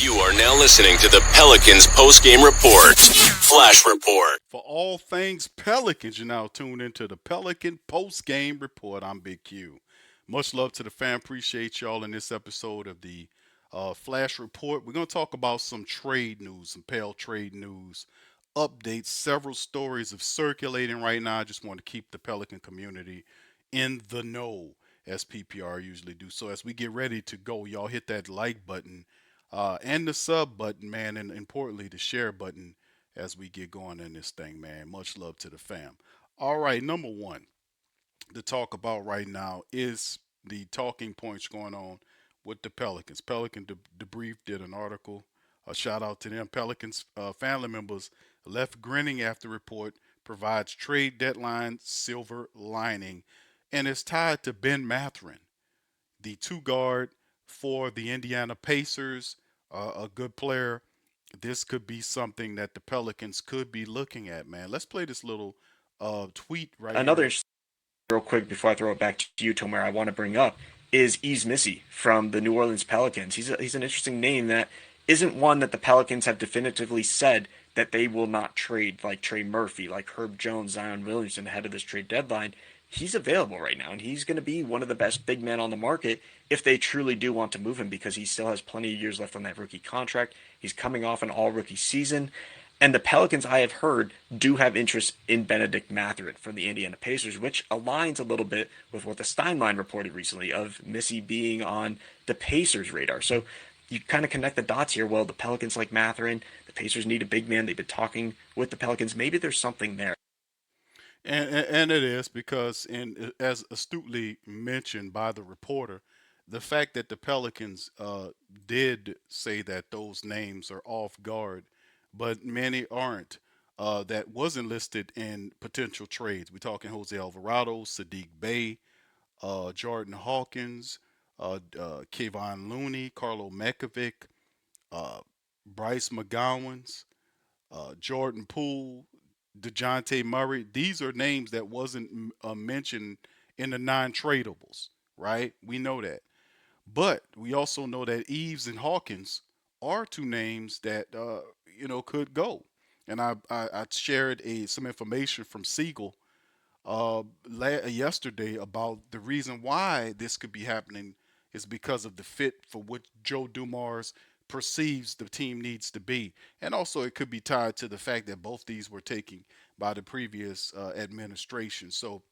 You are now listening to the Pelicans Post Game Report. Flash Report. For all things Pelicans, you're now tuned into the Pelican Post Game Report. I'm Big Q. Much love to the fan. Appreciate y'all in this episode of the Flash Report. We're going to talk about some trade news, some Pel trade news, updates, several stories of circulating right now. I just want to keep the Pelican community in the know, as PPR usually do. So as we get ready to go, y'all hit that like button and the sub button, man, and importantly, the share button as we get going in this thing, man. Much love to the fam. All right, number one to talk about right now is the talking points going on with the Pelicans. Pelican Debrief did an article. A shout out to them. Pelicans family members left grinning after report provides trade deadline silver lining, and it's tied to Ben Mathurin, the two guard for the Indiana Pacers, a good player. This could be something that the Pelicans could be looking at, man. Let's play this little tweet right Another here. real quick before I throw it back to you, Tomer, I want to bring up is Yves Missi from the New Orleans Pelicans. He's an interesting name that isn't one that the Pelicans have definitively said that they will not trade, like Trey Murphy, like Herb Jones, Zion Williamson ahead of this trade deadline. He's available right now, and he's going to be one of the best big men on the market if they truly do want to move him because he still has plenty of years left on that rookie contract. He's coming off an all-rookie season. And the Pelicans, I have heard, do have interest in Benedict Mathurin from the Indiana Pacers, which aligns a little bit with what the Steinline reported recently of Missy being on the Pacers' radar. So you kind of connect the dots here. Well, the Pelicans like Mathurin, the Pacers need a big man. They've been talking with the Pelicans. Maybe there's something there. And it is because, as astutely mentioned by the reporter, the fact that the Pelicans did say that those names are off guard, but many aren't. That wasn't listed in potential trades. We're talking Jose Alvarado, Sadiq Bey, Jordan Hawkins, Kayvon Looney, Carlo Mekovic, uh, Bryce McGowan's, Jordan Poole, DeJounte Murray. These are names that wasn't mentioned in the non-tradables, right? We know that. But we also know that Eves and Hawkins are two names that could go. And I shared some information from Siegel yesterday about the reason why this could be happening is because of the fit for what Joe Dumars perceives the team needs to be. And also it could be tied to the fact that both these were taken by the previous administration. So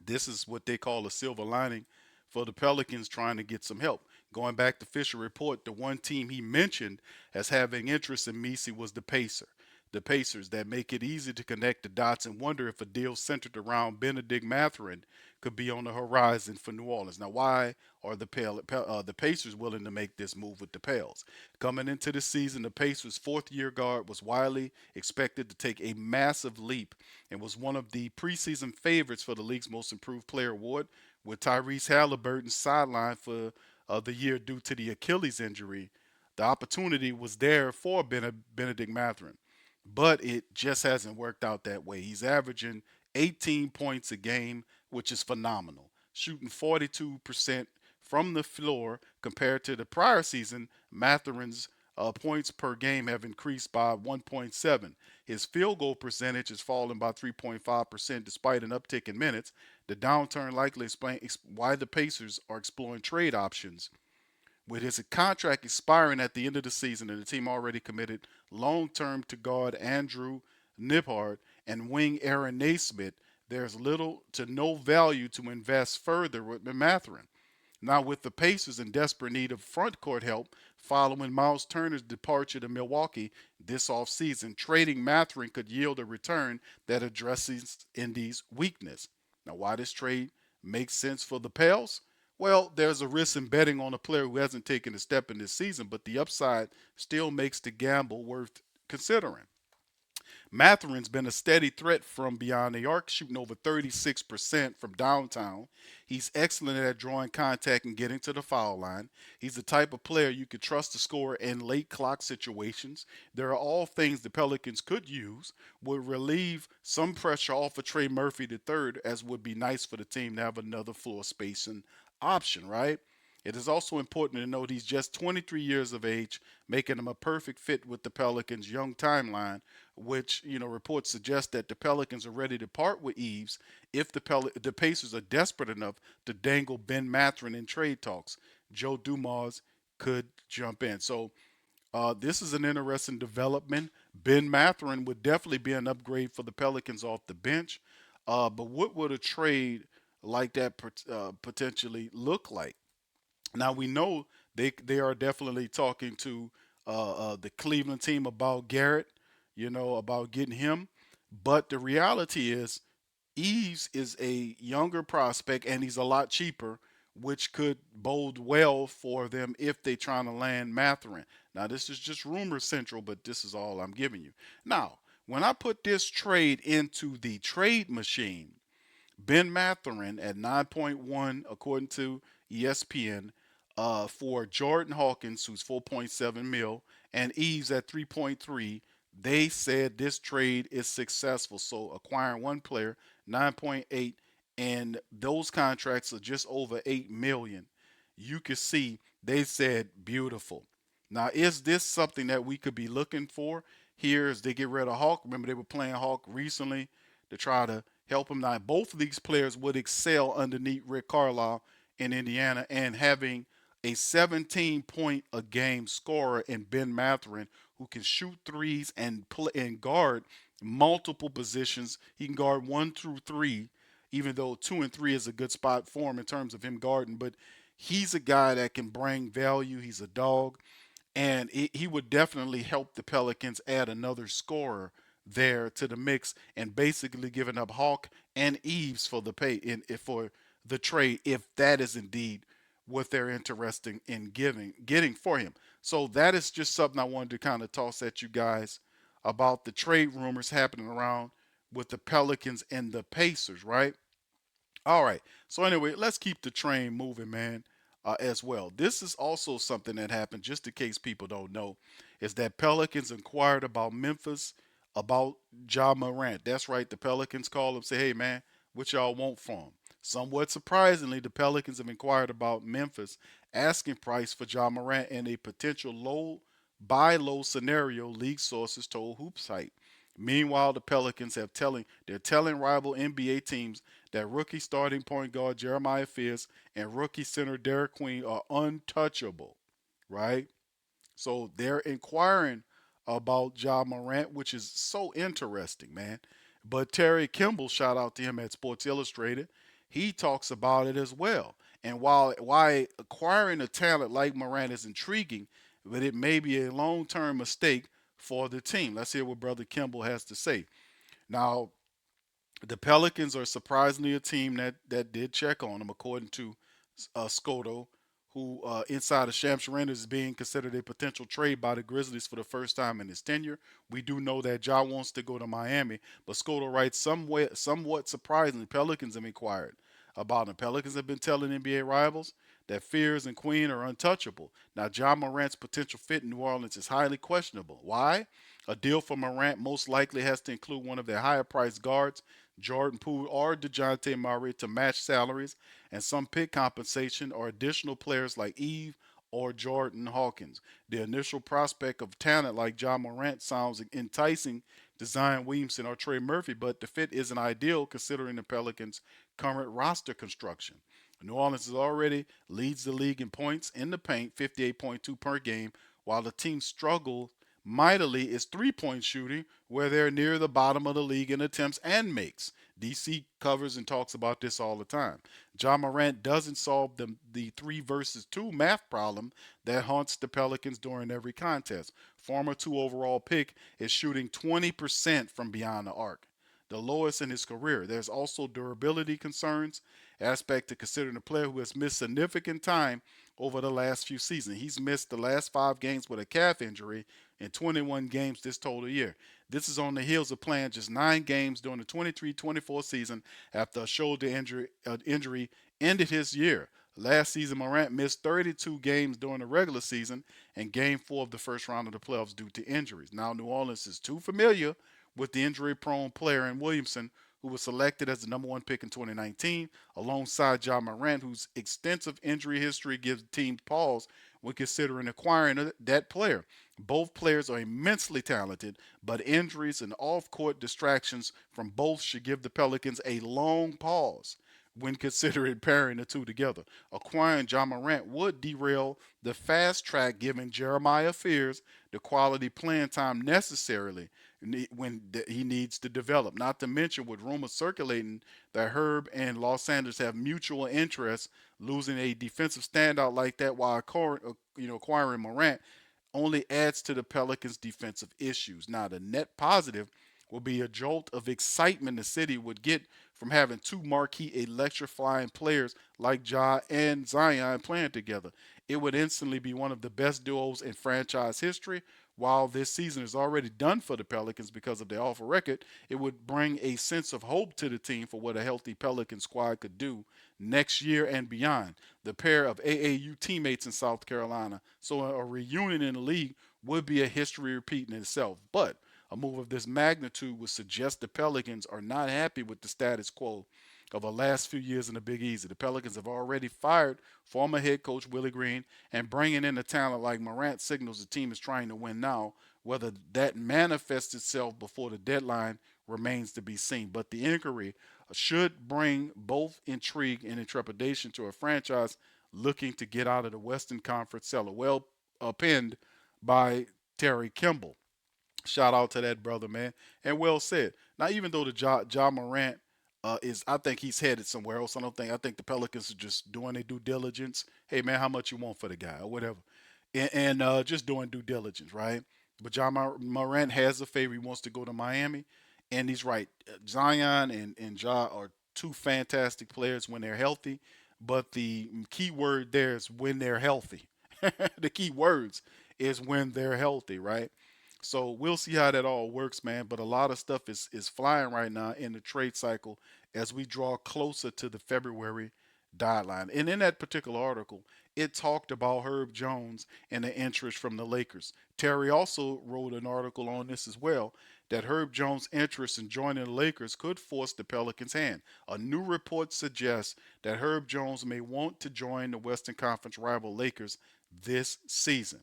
this is what they call a silver lining for the Pelicans trying to get some help. Going back to Fisher report, the one team he mentioned as having interest in Missi was the Pacers that make it easy to connect the dots and wonder if a deal centered around Benedict Mathurin could be on the horizon for New Orleans. Now, why are the Pacers willing to make this move with the Pels? Coming into the season, the Pacers' fourth-year guard was widely expected to take a massive leap and was one of the preseason favorites for the league's Most Improved Player award, with Tyrese Halliburton sidelined for the year due to the Achilles injury. The opportunity was there for Benedict Mathurin, but it just hasn't worked out that way. He's averaging 18 points a game, which is phenomenal, shooting 42% from the floor compared to the prior season. Mathurin's points per game have increased by 1.7. His field goal percentage has fallen by 3.5% despite an uptick in minutes. The downturn likely explains why the Pacers are exploring trade options. With his contract expiring at the end of the season and the team already committed long-term to guard Andrew Nembhard and wing Aaron Naismith, there's little to no value to invest further with Mathurin. Now, with the Pacers in desperate need of front court help following Miles Turner's departure to Milwaukee this offseason, trading Mathurin could yield a return that addresses Indy's weakness. Now, why this trade makes sense for the Pels? Well, there's a risk in betting on a player who hasn't taken a step in this season, but the upside still makes the gamble worth considering. Mathurin's been a steady threat from beyond the arc, shooting over 36% from downtown. He's excellent at drawing contact and getting to the foul line. He's the type of player you could trust to score in late clock situations. There are all things the Pelicans could use, would relieve some pressure off of Trey Murphy III, as would be nice for the team to have another floor spacing option, right? It is also important to note he's just 23 years of age, making him a perfect fit with the Pelicans' young timeline, which reports suggest that the Pelicans are ready to part with Eves if the Pacers are desperate enough to dangle Ben Mathurin in trade talks. Joe Dumars could jump in. So this is an interesting development. Ben Mathurin would definitely be an upgrade for the Pelicans off the bench. But what would a trade like that potentially look like? Now we know they are definitely talking to the Cleveland team about Garrett, about getting him. But the reality is Eves is a younger prospect and he's a lot cheaper, which could bode well for them if they trying to land Mathurin. Now this is just rumor central, but this is all I'm giving you. Now, when I put this trade into the trade machine, Ben Mathurin at 9.1 according to ESPN, for Jordan Hawkins, who's 4.7 mil, and Eves at 3.3. They said this trade is successful. So acquiring one player, 9.8, and those contracts are just over 8 million. You can see they said beautiful. Now, is this something that we could be looking for here as they get rid of Hawk? Remember, they were playing Hawk recently to try to help him. Now, both of these players would excel underneath Rick Carlisle in Indiana, and having a 17-point a game scorer in Ben Mathurin who can shoot threes and play and guard multiple positions. He can guard 1 through 3, even though 2 and 3 is a good spot for him in terms of him guarding. But he's a guy that can bring value. He's a dog, and he would definitely help the Pelicans add another scorer there to the mix, and basically giving up Hawk and Eves for the for the trade if that is indeed what they're interested in getting for him. So that is just something I wanted to kind of toss at you guys about the trade rumors happening around with the Pelicans and the Pacers, right? All right. So anyway, let's keep the train moving, man. As well. This is also something that happened, just in case people don't know, is that Pelicans inquired about Memphis about Ja Morant. That's right. The Pelicans call him, say, "Hey, man, what y'all want from him?" Somewhat surprisingly, the Pelicans have inquired about Memphis asking price for Ja Morant in a potential buy low scenario. League sources told HoopSite. Meanwhile, the Pelicans they're telling rival NBA teams that rookie starting point guard Jeremiah Fierce and rookie center Derek Queen are untouchable, right? So they're inquiring about Ja Morant, which is so interesting, man. But Terry Kimball, shout out to him at Sports Illustrated, he talks about it as well. And while why acquiring a talent like Morant is intriguing, but it may be a long-term mistake for the team. Let's hear what Brother Kimball has to say. Now, the Pelicans are surprisingly a team that did check on him, according to Scoto, who inside of Shams Charania is being considered a potential trade by the Grizzlies for the first time in his tenure. We do know that Ja wants to go to Miami, but Scoto writes, somewhat surprisingly, Pelicans have inquired about him. Pelicans have been telling NBA rivals that Fears and Queen are untouchable. Now, Ja Morant's potential fit in New Orleans is highly questionable. Why? A deal for Morant most likely has to include one of their higher priced guards, Jordan Poole or DeJounte Murray, to match salaries, and some pick compensation or additional players like Eve or Jordan Hawkins. The initial prospect of talent like Ja Morant sounds enticing to Zion Williamson or Trey Murphy, but the fit isn't ideal considering the Pelicans' current roster construction. New Orleans is already leads the league in points in the paint, 58.2 per game, while the team struggles mightily is three-point shooting, where they're near the bottom of the league in attempts and makes. DC covers and talks about this all the time. Ja Morant doesn't solve the 3 versus 2 math problem that haunts the Pelicans during every contest. Former 2 overall pick is shooting 20% from beyond the arc, the lowest in his career. There's also durability concerns, aspect to considering a player who has missed significant time over the last few seasons. He's missed the last 5 games with a calf injury in 21 games this total year. This is on the heels of playing just 9 games during the 23-24 season after a shoulder injury ended his year. Last season, Morant missed 32 games during the regular season and Game 4 of the first round of the playoffs due to injuries. Now, New Orleans is too familiar with the injury-prone player in Williamson, who was selected as the number one pick in 2019, alongside Ja Morant, whose extensive injury history gives teams pause when considering acquiring that player. Both players are immensely talented, but injuries and off court distractions from both should give the Pelicans a long pause when considering pairing the two together. Acquiring Ja Morant would derail the fast track, giving Jeremiah Fears the quality playing time necessarily when he needs to develop. Not to mention, with rumors circulating that Herb and Los Angeles have mutual interests, losing a defensive standout like that while acquiring Morant only adds to the Pelicans' defensive issues. Now, the net positive will be a jolt of excitement the city would get from having two marquee electrifying players like Ja and Zion playing together. It would instantly be one of the best duos in franchise history. While this season is already done for the Pelicans because of their awful record, it would bring a sense of hope to the team for what a healthy Pelican squad could do next year and beyond. The pair of AAU teammates in South Carolina, so a reunion in the league would be a history repeating itself. But a move of this magnitude would suggest the Pelicans are not happy with the status quo of the last few years in the Big Easy. The Pelicans have already fired former head coach Willie Green, and bringing in a talent like Morant signals the team is trying to win now. Whether that manifests itself before the deadline remains to be seen. But the inquiry should bring both intrigue and intrepidation to a franchise looking to get out of the Western Conference cellar. Well penned by Terry Kimball. Shout out to that brother, man. And well said. Now, even though the Ja Morant I think he's headed somewhere else. I think the Pelicans are just doing their due diligence. Hey, man, how much you want for the guy or whatever. And just doing due diligence, right? But Morant has a favor. He wants to go to Miami. And he's right. Zion and Ja are two fantastic players when they're healthy. But the key word there is when they're healthy. The key words is when they're healthy, right? So we'll see how that all works, man. But a lot of stuff is flying right now in the trade cycle as we draw closer to the February deadline. And in that particular article, it talked about Herb Jones and the interest from the Lakers. Terry also wrote an article on this as well, that Herb Jones' interest in joining the Lakers could force the Pelicans' hand. A new report suggests that Herb Jones may want to join the Western Conference rival Lakers this season.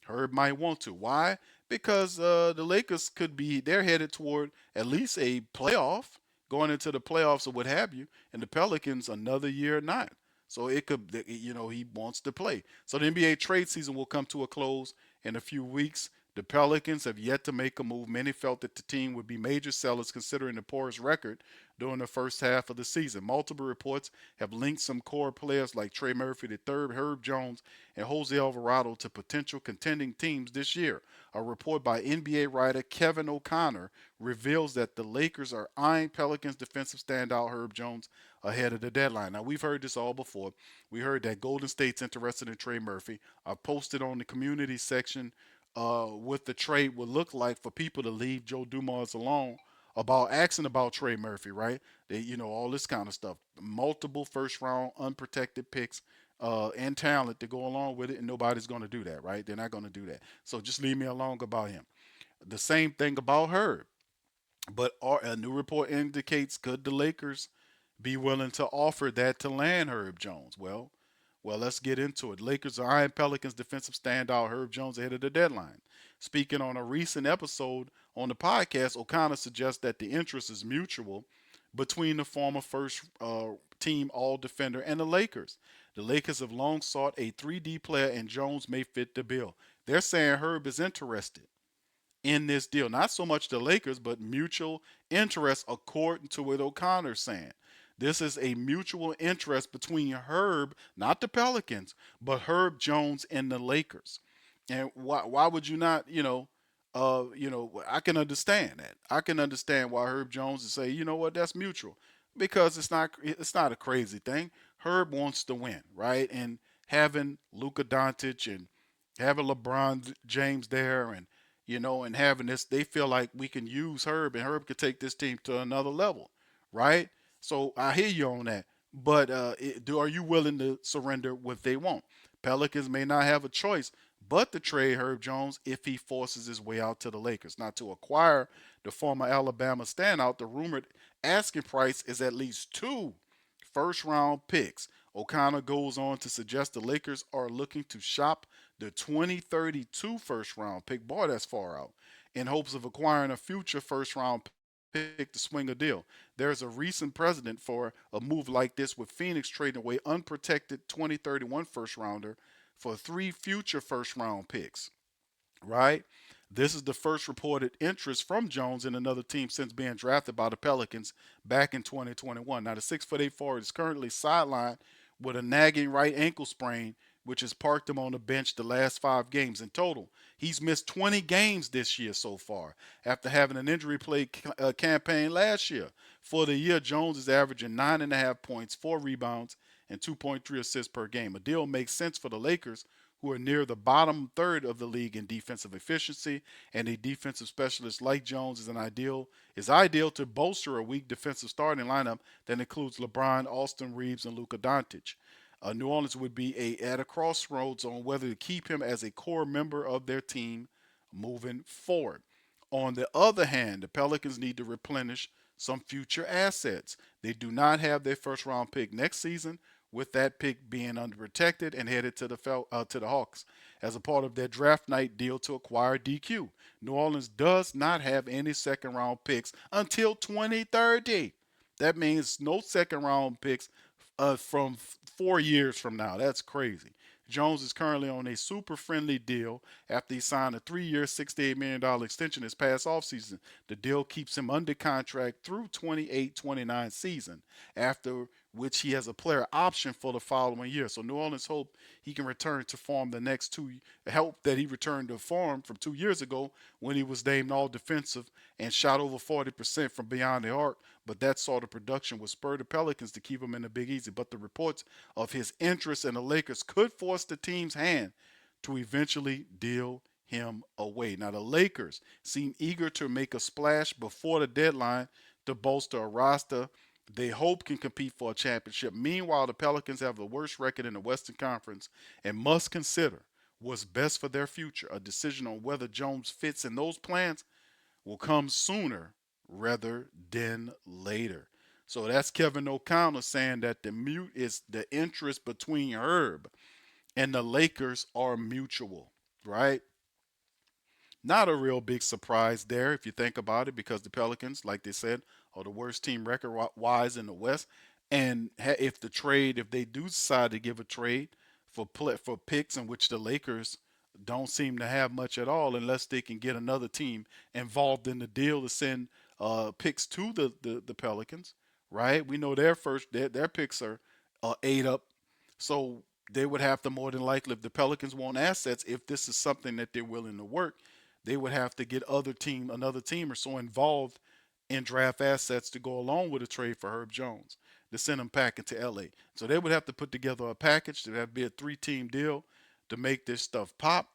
Herb might want to. Why? Because the Lakers they're headed toward at least a playoff, going into the playoffs or what have you, and the Pelicans another year not. So it could, he wants to play. So the NBA trade season will come to a close in a few weeks. The Pelicans have yet to make a move. Many felt that the team would be major sellers considering the poorest record during the first half of the season. Multiple reports have linked some core players like Trey Murphy III, Herb Jones, and Jose Alvarado to potential contending teams this year. A report by NBA writer Kevin O'Connor reveals that the Lakers are eyeing Pelicans defensive standout Herb Jones ahead of the deadline. Now, we've heard this all before. We heard that Golden State's interested in Trey Murphy. I posted on the community section what the trade would look like for people to leave Joe Dumars alone about asking about Trey Murphy, right? All this kind of stuff. Multiple first round unprotected picks and talent to go along with it, and nobody's going to do that, right? They're not going to do that. So just leave me alone about him. The same thing about Herb. But a new report indicates, could the Lakers be willing to offer that to land Herb Jones? Well, let's get into it. Lakers are eyeing Pelicans defensive standout Herb Jones ahead of the deadline. Speaking on a recent episode on the podcast, O'Connor suggests that the interest is mutual between the former first team all defender and the Lakers. The Lakers have long sought a 3D player, and Jones may fit the bill. They're saying Herb is interested in this deal. Not so much the Lakers, but mutual interest, according to what O'Connor's saying. This is a mutual interest between Herb, not the Pelicans, but Herb Jones and the Lakers. And why would you not, I can understand that. I can understand why Herb Jones would say, you know what, that's mutual. Because it's not a crazy thing. Herb wants to win, right? And having Luka Doncic and having LeBron James there and having this, they feel like we can use Herb and Herb could take this team to another level, right? So I hear you on that. But are you willing to surrender what they want? Pelicans may not have a choice but to trade Herb Jones if he forces his way out to the Lakers. Now, to acquire the former Alabama standout, the rumored asking price is at least two first round picks. O'Connor goes on to suggest the Lakers are looking to shop the 2032 first round pick. Boy, that's far out. In hopes of acquiring a future first round pick to swing a deal. There's a recent precedent for a move like this with Phoenix trading away unprotected 2031 first rounder for three future first round picks, right? This is the first reported interest from Jones in another team since being drafted by the Pelicans back in 2021. Now, the 6'8" forward is currently sidelined with a nagging right ankle sprain, which has parked him on the bench the last 5 games in total. He's missed 20 games this year so far after having an injury plagued campaign last year. For the year, Jones is averaging 9.5 points, 4 rebounds, and 2.3 assists per game. A deal makes sense for the Lakers, who are near the bottom third of the league in defensive efficiency, and a defensive specialist like Jones is ideal to bolster a weak defensive starting lineup that includes LeBron, Austin Reeves, and Luka Doncic. New Orleans would be at a crossroads on whether to keep him as a core member of their team moving forward. On the other hand, the Pelicans need to replenish some future assets. They do not have their first round pick next season, with that pick being unprotected and headed to the Hawks as a part of their draft night deal to acquire DQ. New Orleans does not have any second round picks until 2030. That means no second round picks from 4 years from now. That's crazy. Jones is currently on a super friendly deal after he signed a 3-year, $68 million extension this past offseason. The deal keeps him under contract through 28-29 season, after which he has a player option for the following year. So New Orleans hope he can return to form the next two. Help that he returned to form from 2 years ago when he was named all defensive and shot over 40% from beyond the arc. But that sort of production would spur the Pelicans to keep him in the Big Easy. But the reports of his interest in the Lakers could force the team's hand to eventually deal him away. Now, the Lakers seem eager to make a splash before the deadline to bolster a roster they hope can compete for a championship. Meanwhile, the Pelicans have the worst record in the Western Conference and must consider what's best for their future. A decision on whether Jones fits in those plans will come sooner rather than later. So that's Kevin O'Connell saying that the interest between Herb and the Lakers are mutual, right? Not a real big surprise there if you think about it, because the Pelicans, like they said, are the worst team record-wise in the West. And if they do decide to give a trade for picks, in which the Lakers don't seem to have much at all, unless they can get another team involved in the deal to send picks to the Pelicans, right? We know their picks are 8 up, so they would have to, more than likely, if the Pelicans want assets, if this is something that they're willing to work, they would have to get another team or so involved in draft assets to go along with a trade for Herb Jones to send him packing to LA. So they would have to put together a package. There would have to be a 3-team deal to make this stuff pop.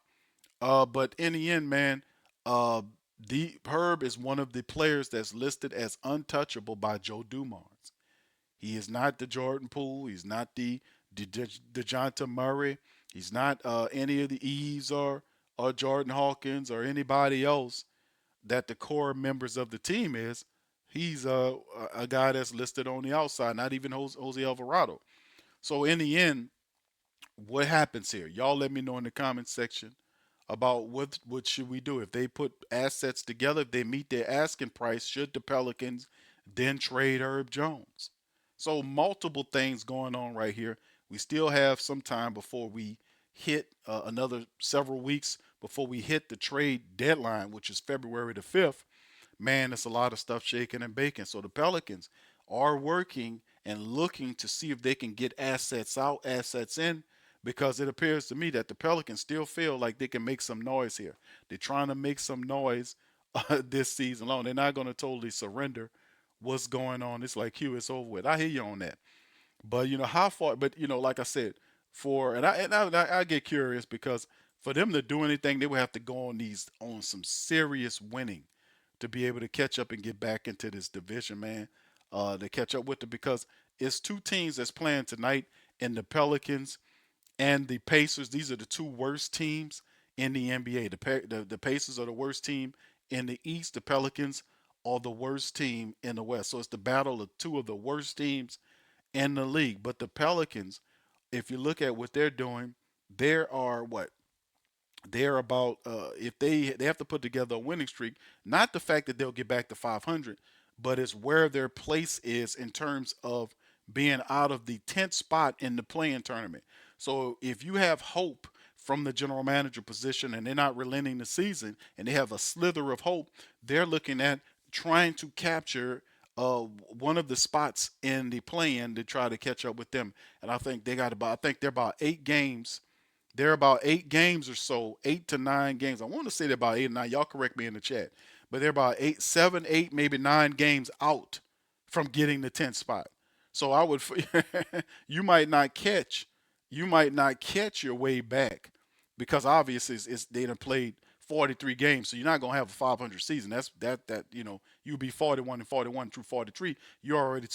But in the end, man, uh, the Herb is one of the players that's listed as untouchable by Joe Dumars. He is not the Jordan Poole. He's not the DeJounte Murray. He's not any of the Eves or Jordan Hawkins or anybody else that the core members of the team is. He's a guy that's listed on the outside, not even Jose Alvarado. So in the end, what happens here? Y'all let me know in the comments section about what should we do if they put assets together. If they meet their asking price, should the Pelicans then trade Herb Jones? So multiple things going on right here. We still have some time before we hit another several weeks before we hit the trade deadline, which is February the 5th. Man, it's a lot of stuff shaking and baking. So the Pelicans are working and looking to see if they can get assets out, assets in, because it appears to me that the Pelicans still feel like they can make some noise here. They're trying to make some noise this season long. They're not going to totally surrender what's going on. It's like, Hugh, it's over with. I hear you on that. But how far? But like I said, I get curious, because for them to do anything, they would have to go on some serious winning to be able to catch up and get back into this division, man. To catch up with it, because it's two teams that's playing tonight, in the Pelicans and the Pacers. These are the two worst teams in the NBA. The Pacers are the worst team in the East. The Pelicans are the worst team in the West. So it's the battle of two of the worst teams in the league. But the Pelicans, if you look at what they're doing, there are what they're about. If they have to put together a winning streak, not the fact that they'll get back to 500, but it's where their place is in terms of being out of the 10th spot in the play-in tournament. So if you have hope from the general manager position and they're not relenting the season and they have a slither of hope, they're looking at trying to capture one of the spots in the play-in to try to catch up with them. And I think I think they're about 8 games. They're about 8 games or so, 8 to 9 games. I want to say they're about 8 or 9. Y'all correct me in the chat, but they're about 8, 7, 8, maybe 9 games out from getting the 10th spot. So I would, you might not catch, you might not catch your way back because obviously they done played 43 games, so you're not gonna have a 500 season. That you'll be 41-41 through 43. You're already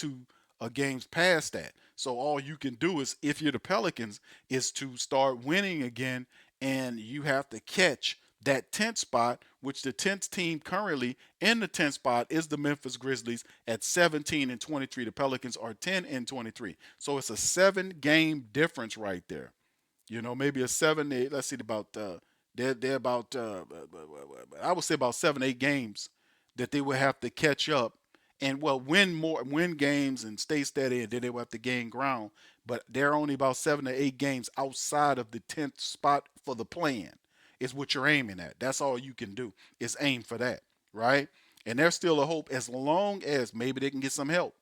games past that. So all you can do is, if you're the Pelicans, is to start winning again, and you have to catch that 10th spot, which the 10th team currently in the 10th spot is the Memphis Grizzlies at 17-23. The Pelicans are 10-23. So it's a 7-game difference right there. Maybe a 7, 8. Let's see about they're about I would say about 7, 8 games that they would have to catch up and win games and stay steady, and then they will have to gain ground. But they're only about 7 to 8 games outside of the 10th spot for the play-in. Is what you're aiming at. That's all you can do is aim for that, right? And there's still a hope as long as maybe they can get some help,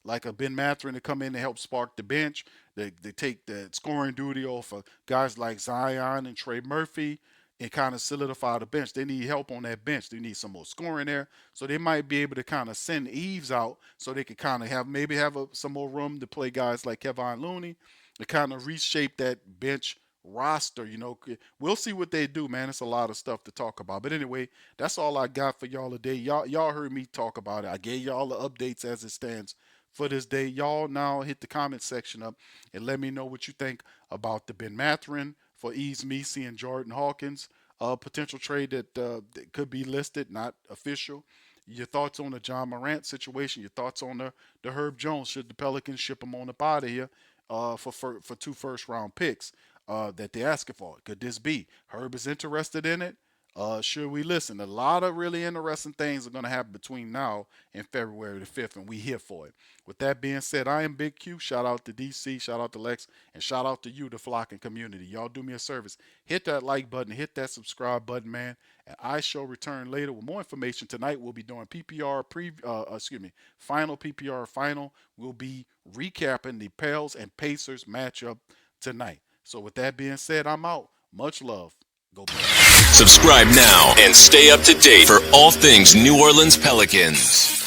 like a Ben Mathurin to come in to help spark the bench. They take the scoring duty off of guys like Zion and Trey Murphy and kind of solidify the bench. They need help on that bench. They need some more scoring there. So they might be able to kind of send Yves out so they could kind of have some more room to play guys like Kevon Looney to kind of reshape that bench roster. We'll see what they do, man. It's a lot of stuff to talk about. But anyway, that's all I got for y'all today. Y'all heard me talk about it. I gave y'all the updates as it stands for this day. Y'all now hit the comment section up and let me know what you think about the Ben Mathurin for Yves Missi and Jordan Hawkins potential trade that could be listed, not official. Your thoughts on the Ja Morant situation, your thoughts on the Herb Jones, should the Pelicans ship him on up out of here for 2 first-round picks that they're asking for? Could this be? Herb is interested in it. Should we listen? A lot of really interesting things are going to happen between now and February the 5th, and we here for it. With that being said, I am Big Q. Shout out to DC, shout out to Lex, and shout out to you, the flocking community. Y'all do me a service. Hit that like button, hit that subscribe button, man, and I shall return later with more information. Tonight we'll be doing final PPR final. We'll be recapping the Pels and Pacers matchup tonight. So with that being said, I'm out. Much love. Go Pelicans. Subscribe now and stay up to date for all things New Orleans Pelicans.